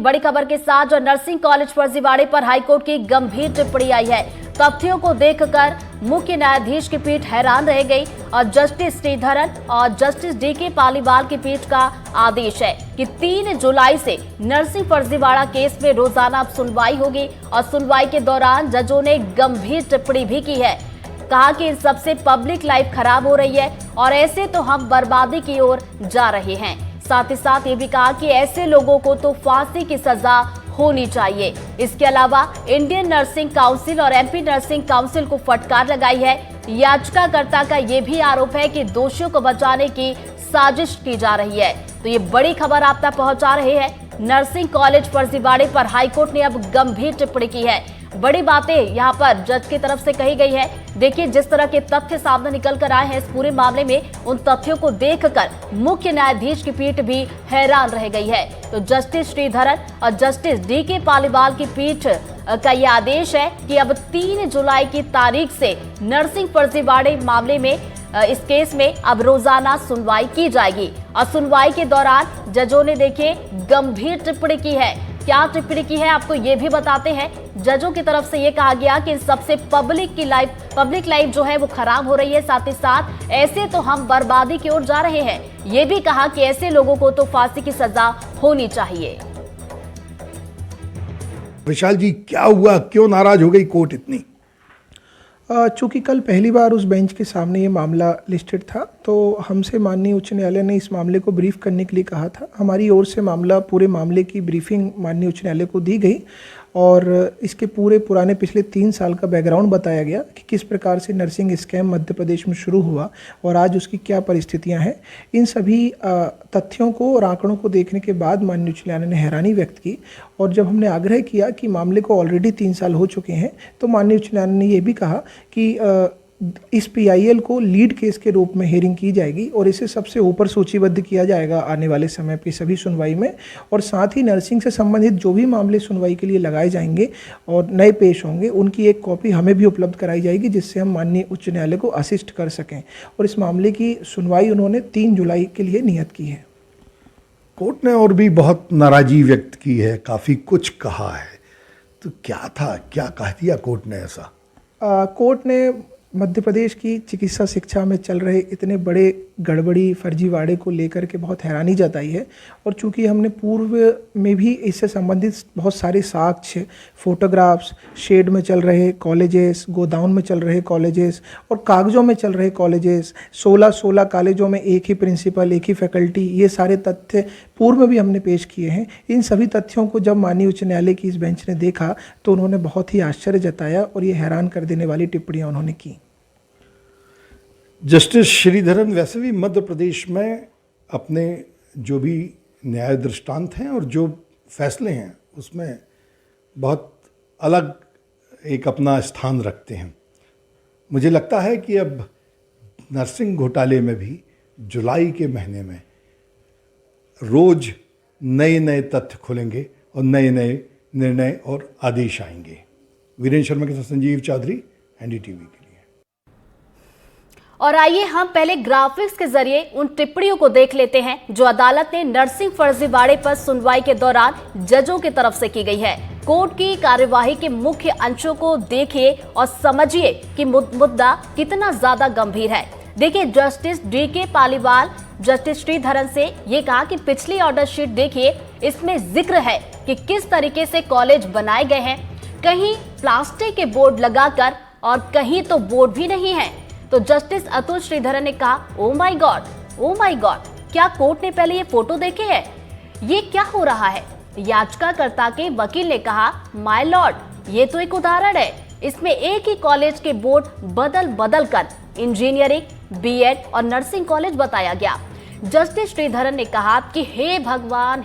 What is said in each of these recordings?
बड़ी खबर के साथ जो नर्सिंग कॉलेज फर्जीवाड़े पर हाईकोर्ट की गंभीर टिप्पणी आई है। तथ्यों को देखकर मुख्य न्यायाधीश की पीठ हैरान रह गई और जस्टिस श्रीधरन और जस्टिस डीके पालीवाल की पीठ का आदेश है कि 3 जुलाई से नर्सिंग फर्जीवाड़ा केस में रोजाना अब सुनवाई होगी और सुनवाई के दौरान जजों ने गंभीर टिप्पणी भी की है। कहा कि इन सबसे पब्लिक लाइफ खराब हो रही है और ऐसे तो हम बर्बादी की ओर जा रहे हैं। साथ ही साथ ये भी कहा कि ऐसे लोगों को तो फांसी की सजा होनी चाहिए। इसके अलावा इंडियन नर्सिंग काउंसिल और एमपी नर्सिंग काउंसिल को फटकार लगाई है। याचिकाकर्ता का ये भी आरोप है कि दोषियों को बचाने की साजिश की जा रही है। तो ये बड़ी खबर आप तक पहुंचा रहे हैं। नर्सिंग कॉलेज फर्जीवाड़े पर हाईकोर्ट ने अब गंभीर टिप्पणी की है। बड़ी बातें यहां पर जज की तरफ से कही गई है। देखिए, जिस तरह के तथ्य सामने निकल कर आए हैं इस पूरे मामले में, उन तथ्यों को देखकर मुख्य न्यायाधीश की पीठ भी हैरान रह गई है। तो जस्टिस श्रीधरन और जस्टिस डीके पालीवाल की पीठ का यह आदेश है कि अब 3 जुलाई की तारीख से नर्सिंग फर्जीवाड़े मामले में इस केस में अब रोजाना सुनवाई की जाएगी और सुनवाई के दौरान जजों ने देखिए गंभीर टिप्पणी की है। क्या टिप्पणी की है आपको ये भी बताते हैं। जजों की तरफ से ये कहा गया कि सबसे पब्लिक लाइफ जो है वो खराब हो रही है। साथ ही साथ ऐसे तो हम बर्बादी की ओर जा रहे हैं। ये भी कहा कि ऐसे लोगों को तो फांसी की सजा होनी चाहिए। विशाल जी, क्या हुआ, क्यों नाराज हो गई कोर्ट इतनी? चूँकि कल पहली बार उस बेंच के सामने ये मामला लिस्टेड था, तो हमसे माननीय उच्च न्यायालय ने इस मामले को ब्रीफ करने के लिए कहा था। हमारी ओर से पूरे मामले की ब्रीफिंग माननीय उच्च न्यायालय को दी गई और इसके पुराने पिछले 3 साल का बैकग्राउंड बताया गया कि किस प्रकार से नर्सिंग स्कैम मध्य प्रदेश में शुरू हुआ और आज उसकी क्या परिस्थितियां हैं। इन सभी तथ्यों को और आंकड़ों को देखने के बाद माननीय उच्च न्यायालय ने हैरानी व्यक्त की और जब हमने आग्रह किया कि मामले को ऑलरेडी 3 साल हो चुके हैं, तो माननीय उच्च न्यायालय ने यह भी कहा कि इस PIL को लीड केस के रूप में हियरिंग की जाएगी और इसे सबसे ऊपर सूचीबद्ध किया जाएगा आने वाले समय पे सभी सुनवाई में। और साथ ही नर्सिंग से संबंधित जो भी मामले सुनवाई के लिए लगाए जाएंगे और नए पेश होंगे, उनकी एक कॉपी हमें भी उपलब्ध कराई जाएगी, जिससे हम माननीय उच्च न्यायालय को असिस्ट कर सकें। और इस मामले की सुनवाई उन्होंने 3 जुलाई के लिए नियत की है। कोर्ट ने और भी बहुत नाराजी व्यक्त की है, काफ़ी कुछ कहा है, तो क्या था, क्या कह दिया कोर्ट ने ऐसा? कोर्ट ने मध्य प्रदेश की चिकित्सा शिक्षा में चल रहे इतने बड़े गड़बड़ी फर्जीवाड़े को लेकर के बहुत हैरानी जताई है। और चूंकि हमने पूर्व में भी इससे संबंधित बहुत सारे साक्ष्य, फोटोग्राफ्स, शेड में चल रहे कॉलेजेस, गोदाउन में चल रहे कॉलेजेस और कागज़ों में चल रहे कॉलेजेस, 16 कॉलेजों में एक ही प्रिंसिपल, एक ही फैकल्टी, ये सारे तथ्य पूर्व में भी हमने पेश किए हैं। इन सभी तथ्यों को जब माननीय उच्च न्यायालय की इस बेंच ने देखा तो उन्होंने बहुत ही आश्चर्य जताया और ये हैरान कर देने वाली टिप्पणियाँ उन्होंने की। जस्टिस श्रीधरन वैसे भी मध्य प्रदेश में अपने जो भी न्याय दृष्टांत हैं और जो फैसले हैं उसमें बहुत अलग एक अपना स्थान रखते हैं। मुझे लगता है कि अब नर्सिंग घोटाले में भी जुलाई के महीने में रोज नए नए तथ्य खुलेंगे और नए नए निर्णय और आदेश आएंगे। वीरेंद्र शर्मा के साथ संजीव चौधरी, NDTV के लिए। और आइए हम पहले ग्राफिक्स के जरिए उन टिप्पणियों को देख लेते हैं जो अदालत ने नर्सिंग फर्जीवाड़े पर सुनवाई के दौरान जजों की तरफ से की गई है। कोर्ट की कार्यवाही के मुख्य अंशों को देखिए और समझिए कि मुद्दा कितना ज्यादा गंभीर है। देखिए, justice DK Paliwal justice Sridharan से ये कहा कि पिछली ऑर्डर शीट देखिए, इसमें जिक्र है कि किस तरीके से कॉलेज बनाए गए हैं। कहीं प्लास्टिक के बोर्ड लगाकर और कहीं तो बोर्ड भी नहीं है। तो जस्टिस अतुल श्रीधरन ने कहा, ओ माय गॉड, क्या कोर्ट ने पहले ये फोटो देखे हैं? ये क्या हो रहा है? याचिकाकर्ता के वकील ने कहा, माय लॉर्ड, ये तो एक उदाहरण है। इसमें एक ही कॉलेज के बोर्ड बदल कर इंजीनियरिंग, BEd और नर्सिंग कॉलेज बताया गया। जस्टिस श्रीधरन ने कहा कि हे भगवान,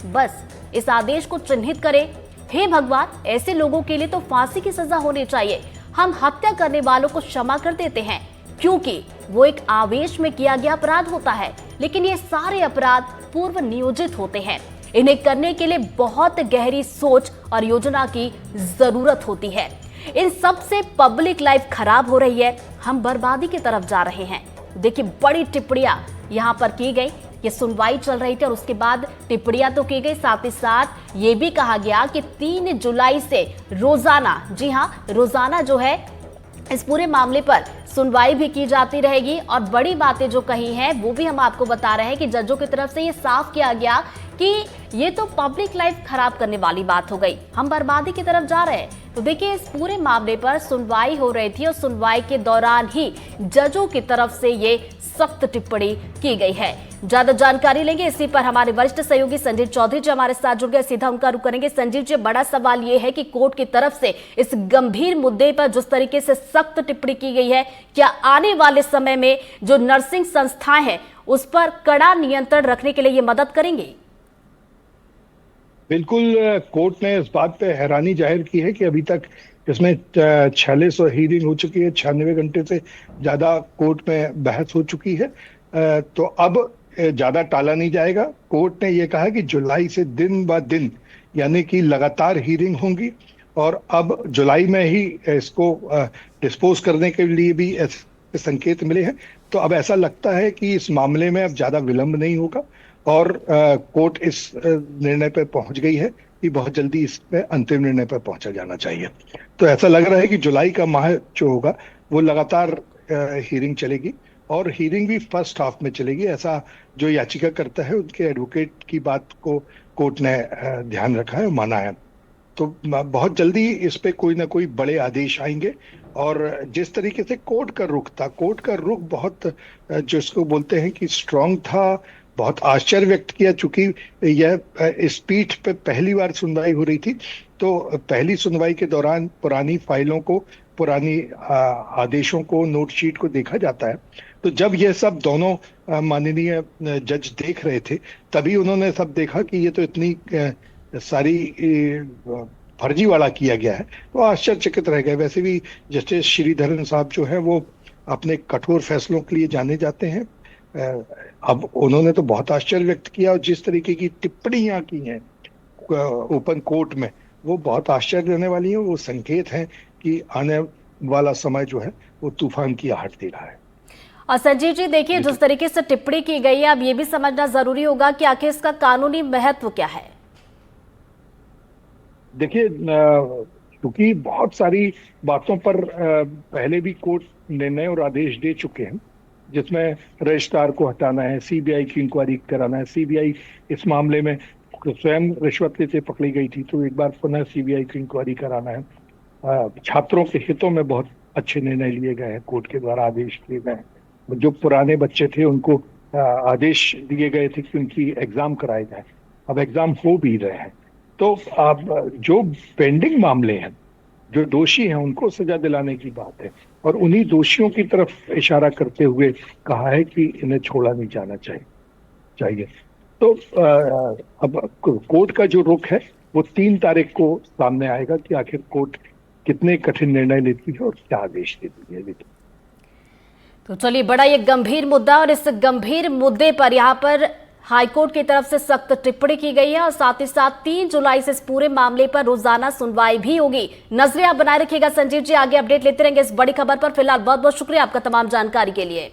बस इस आदेश को चिन्हित करें। हे भगवान, ऐसे लोगों के लिए तो फांसी की सजा होनी चाहिए। हम हत्या करने वालों को क्षमा कर देते हैं क्योंकि वो एक आवेश में किया गया अपराध होता है, लेकिन ये सारे अपराध पूर्व नियोजित होते हैं। इन्हें करने के लिए बहुत गहरी सोच और योजना की जरूरत होती है। इन सब से पब्लिक लाइफ खराब हो रही है, हम बर्बादी की तरफ जा रहे हैं। देखिए, बड़ी टिप्पणियां यहाँ पर की गई ये सुनवाई चल रही थी और उसके बाद टिप्पणियां तो की गई, साथ ही साथ ये भी कहा गया कि 3 जुलाई से रोजाना, जी हां, रोजाना जो है इस पूरे मामले पर सुनवाई भी की जाती रहेगी। और बड़ी बातें जो कही हैं वो भी हम आपको बता रहे हैं कि जजों की तरफ से ये साफ किया गया कि ये तो पब्लिक लाइफ खराब करने वाली बात हो गई, हम बर्बादी की तरफ जा रहे हैं। तो देखिए, इस पूरे मामले पर सुनवाई हो रही थी और सुनवाई के दौरान ही जजों की तरफ से ये सख्त टिप्पणी की गई है। ज्यादा जानकारी लेंगे इसी पर हमारे वरिष्ठ सहयोगी संजीव चौधरी जी हमारे साथ जुड़ गए, सीधा उनका रुख करेंगे। संजीव जी, बड़ा सवाल ये है कि कोर्ट की तरफ से इस गंभीर मुद्दे पर जिस तरीके से सख्त टिप्पणी की गई है, क्या आने वाले समय में जो नर्सिंग संस्थाएं हैं उस पर कड़ा नियंत्रण रखने के लिए ये मदद करेंगे? बिल्कुल, कोर्ट ने इस बात पे हैरानी जाहिर की है कि अभी तक इसमें 4600 हीयरिंग हो चुकी है, 96 घंटे से ज्यादा कोर्ट में बहस हो चुकी है। तो अब ज्यादा टाला नहीं जाएगा। कोर्ट ने यह कहा कि जुलाई से दिन ब दिन यानी कि लगातार हीयरिंग होंगी और अब जुलाई में ही इसको डिस्पोज करने के लिए भी ऐसे संकेत मिले हैं। तो अब ऐसा लगता है कि इस मामले में अब ज्यादा विलंब नहीं होगा और कोर्ट इस निर्णय पर पहुंच गई है कि बहुत जल्दी इस पे अंतिम निर्णय पर पहुंचा जाना चाहिए। तो ऐसा लग रहा है कि जुलाई का माह जो होगा वो लगातार हीयरिंग चलेगी और हीयरिंग भी फर्स्ट हाफ में चलेगी। ऐसा जो याचिका करता है उनके एडवोकेट की बात को कोर्ट ने ध्यान रखा है, माना है। तो बहुत जल्दी इस पे कोई ना कोई बड़े आदेश आएंगे। और जिस तरीके से कोर्ट का रुख था, कोर्ट का रुख बहुत जिसको बोलते हैं कि स्ट्रांग था, बहुत आश्चर्य व्यक्त किया। चूंकि यह इस पीठ पे पहली बार सुनवाई हो रही थी, तो पहली सुनवाई के दौरान पुरानी फाइलों को, पुरानी आदेशों को, नोटशीट को देखा जाता है। तो जब यह सब दोनों माननीय जज देख रहे थे, तभी उन्होंने सब देखा कि ये तो इतनी सारी फर्जीवाड़ा किया गया है, तो आश्चर्यचकित रह गए। वैसे भी जस्टिस श्रीधरन साहब जो है वो अपने कठोर फैसलों के लिए जाने जाते हैं। अब उन्होंने तो बहुत आश्चर्य व्यक्त किया और जिस तरीके की टिप्पणियां की हैं ओपन कोर्ट में, वो बहुत आश्चर्य देने वाली हैं। वो संकेत हैं कि आने वाला समय जो है वो तूफान की आहट दे रहा है। और संजीव जी, देखिए, जिस तरीके से टिप्पणी की गई है, अब ये भी समझना जरूरी होगा कि आखिर इसका कानूनी महत्व क्या है। देखिए, क्योंकि बहुत सारी बातों पर पहले भी कोर्ट निर्णय और आदेश दे चुके हैं, जिसमें रजिस्ट्रार को हटाना है, सीबीआई की इंक्वायरी कराना है। सीबीआई इस मामले में स्वयं रिश्वत लेते पकड़ी गई थी, तो एक बार पुनः सीबीआई की इंक्वायरी कराना है। छात्रों के हितों में बहुत अच्छे निर्णय लिए गए हैं, कोर्ट के द्वारा आदेश दिए गए हैं। जो पुराने बच्चे थे उनको आदेश दिए गए थे कि उनकी एग्जाम कराए जाए, अब एग्जाम हो भी रहे हैं। तो अब जो पेंडिंग मामले हैं, जो दोषी हैं, उनको सजा दिलाने की बात है और उन्हीं दोषियों की तरफ इशारा करते हुए कहा है कि इन्हें छोड़ा नहीं जाना चाहिए। तो अब कोर्ट का जो रुख है वो 3 तारीख को सामने आएगा कि आखिर कोर्ट कितने कठिन निर्णय लेती है और क्या आदेश देती है। तो चलिए, बड़ा ये गंभीर मुद्दा और इस गंभीर मुद्दे पर यहाँ पर हाईकोर्ट की तरफ से सख्त टिप्पणी की गई है और साथ ही साथ 3 जुलाई से इस पूरे मामले पर रोजाना सुनवाई भी होगी। नजरें आप बनाए रखिएगा संजीव जी, आगे अपडेट लेते रहेंगे इस बड़ी खबर पर। फिलहाल बहुत बहुत शुक्रिया आपका तमाम जानकारी के लिए।